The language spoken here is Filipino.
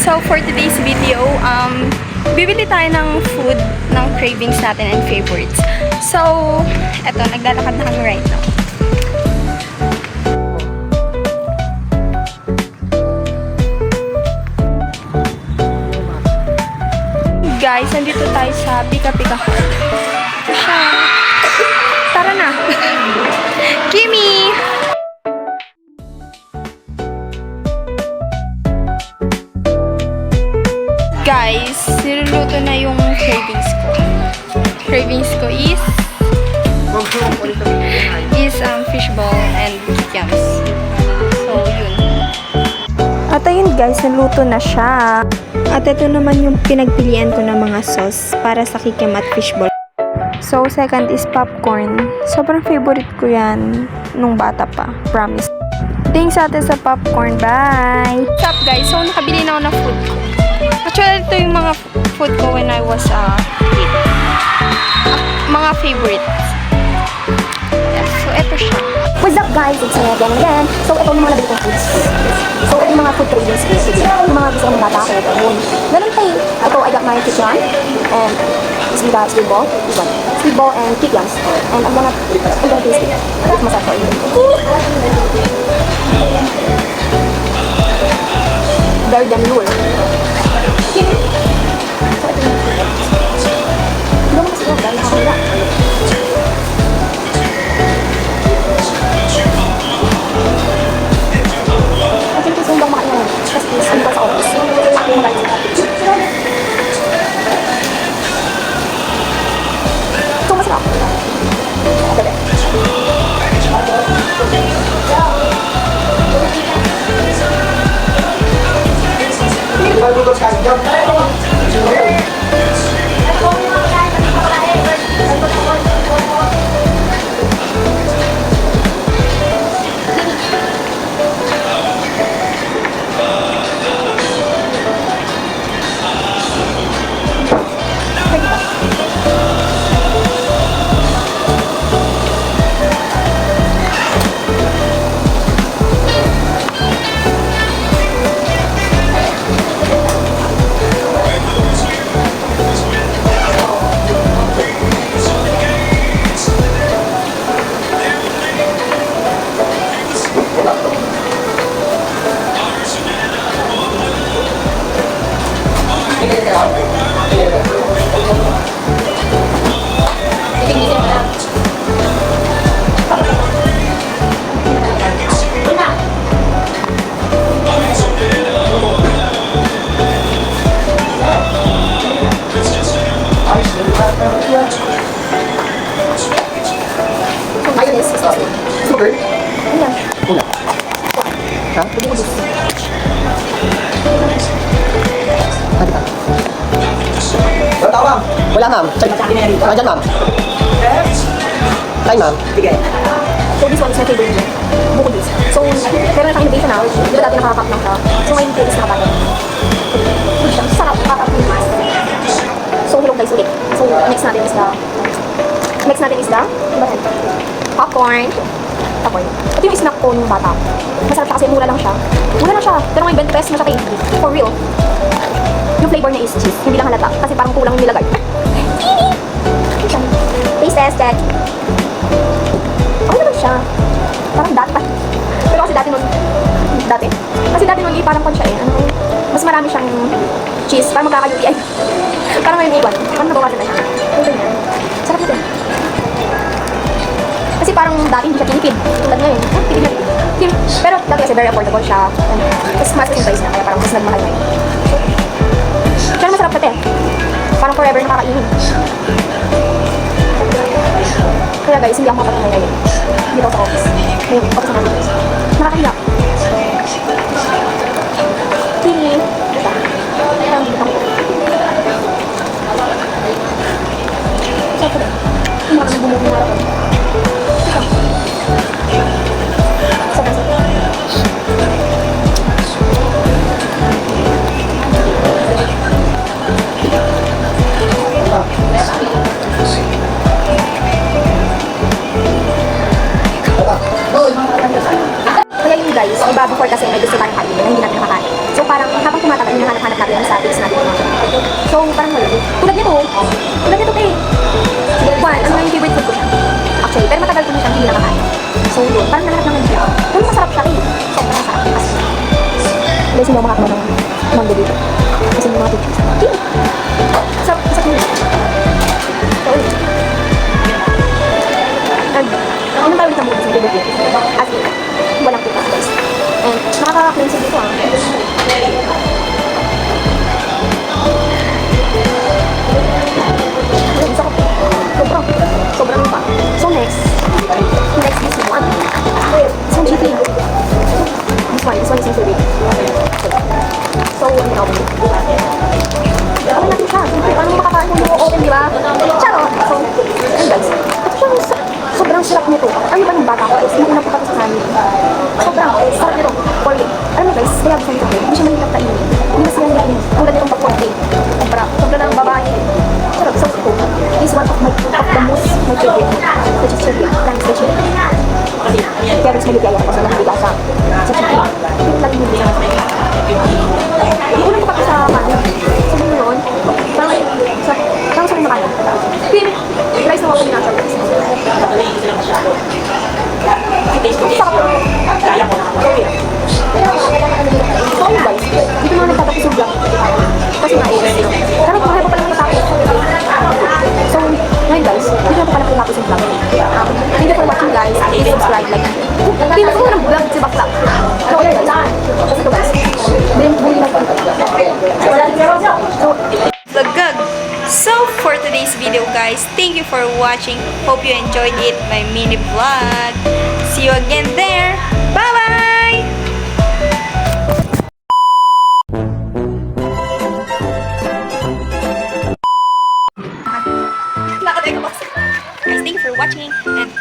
So for today's video, bibili tayo ng food ng cravings natin and favorites. So, eto, naglalakad na kami right now. Guys, nandito tayo sa Pika Pika Hut. Ito siya. Tara na! Kimi! Guys, niluluto na yung cravings ko. Cravings ko is fishball and kikiams. So, yun. At ayun guys, naluto na siya. At ito naman yung pinagpilian ko ng mga sauce para sa kikiam at fishball. So, second is popcorn. Sobrang favorite ko yan nung bata pa. Promise. Thanks sa atin sa popcorn. Bye! What's up guys? So, nakabili na ako ng food ko. Actually, ito yung mga food ko when I was kid. Mga favorites. Yeah, so, ito siya. What's up guys? It's me again. So, ito yung mga nabili kong foods. So, ito yung mga food cravings ko. Yung mga gusto kong bata ko. Meron tayo. Ito, I got my kikiam. And this is the squid ball. This one. Squid ball and kikiams. And I'm gonna taste it. It's masarap for you. Very damn lure. Wala ma'am. Nandiyan ma'am. Tay ma'am. So, this one is my favorite. Bukod this. So, meron na tayong innovation now. Di ba dati nakakap lang siya? So, ngayon focus na kapag. Good siya. Sarap. Kakap yung mas. So, hello guys ulit. So, next natin is the popcorn. Popcorn. Ito yung snack ko nung bata. Masarap siya kasi mura lang siya. Mura lang siya. Pero may 20 pesos na siya kay for real. Yung flavor niya is cheese. Hindi lang halata. Kasi parang kulang yung nilagay. Taste tested. Okay naman siya. Parang dati. Pero kasi dati nun parang pan siya eh. Ano, mas marami siyang cheese. Parang magkaka-UTI. Parang ngayon iwan. Parang nabawasan na siya. Ito yan. Sarap ito. Kasi parang dati hindi siya tinipid. Tulad ngayon. Tipid na tipid. Pero dati kasi very affordable siya. Mas mas yung price na. Kaya parang mas nagmahal na yun. Siya na masarap pati. Parang forever nakakainin. Kaya guys, hindi ako makapagay ngayon. Dito sa office. Ngayon, office na natin. Nakakahiya. Pili. Dito. Parang dito ako. Sarap pati. Hindi ako bumuli na ako. Dito. Sarap pati. Kaya yun guys, iba before kasi may gusto tayong kainin na hindi natin nakakain. So parang habang tumatagal, hinahanap-hanap So, yun. Parang nahanap naman siya. Pero masarap siya eh. Sobrang masarap. As in. Guys, hindi ako makakuha ng mangga dito. Kasi yung mga pictures. Okay. Sa yun. So, yun. And, yun ang bawin sa movies. Hindi dito. As in, walang putas guys. And, nakaka-cleanse dito ah. Ayun, sobrang pa. So next is one. This one GT. This one is in Korea. So, ano na open? Open natin siya. Paano makakain kung yung open, di ba? Charot! So, ayun guys. Ito siya sobrang sarap nito. Ano ba ng bata ko guys? Hindi na po pa sa kanin. Sobrang sarap nito. Quality. Alam mo guys, kaya gusto nito. Hindi siya mahirap kainin. Hindi na siya nilinin. Tulad nitong pag-quality. Sobra ng babae. Sarap, so cool. This is one of the most my favorite. Which is chili. Thanks to chili. Kaya guys, may ligaya ako sa nangiligaw sa chili. Yung lagi nyo sa hindi ko lang kapag sa kanin. Sabi mo yun, parang sa rin makain. Rice na ako pinasa. Sakap ko. So guys, dito mga nagtatapos yung vlog. Kasi na-air. Karang kung pa pala natapos. So, ngayon guys, dito na pa pala natapos yung vlog. Thank you for watching guys. Please subscribe, like. Hindi mo ng vlog si Bakla. Ano kaya guys? Kasi ito guys. Buli na ito. Vlogag. So for today's video guys, thank you for watching. Hope you enjoyed it, my mini vlog. See you again there. Bye bye. Guys, thank you for watching and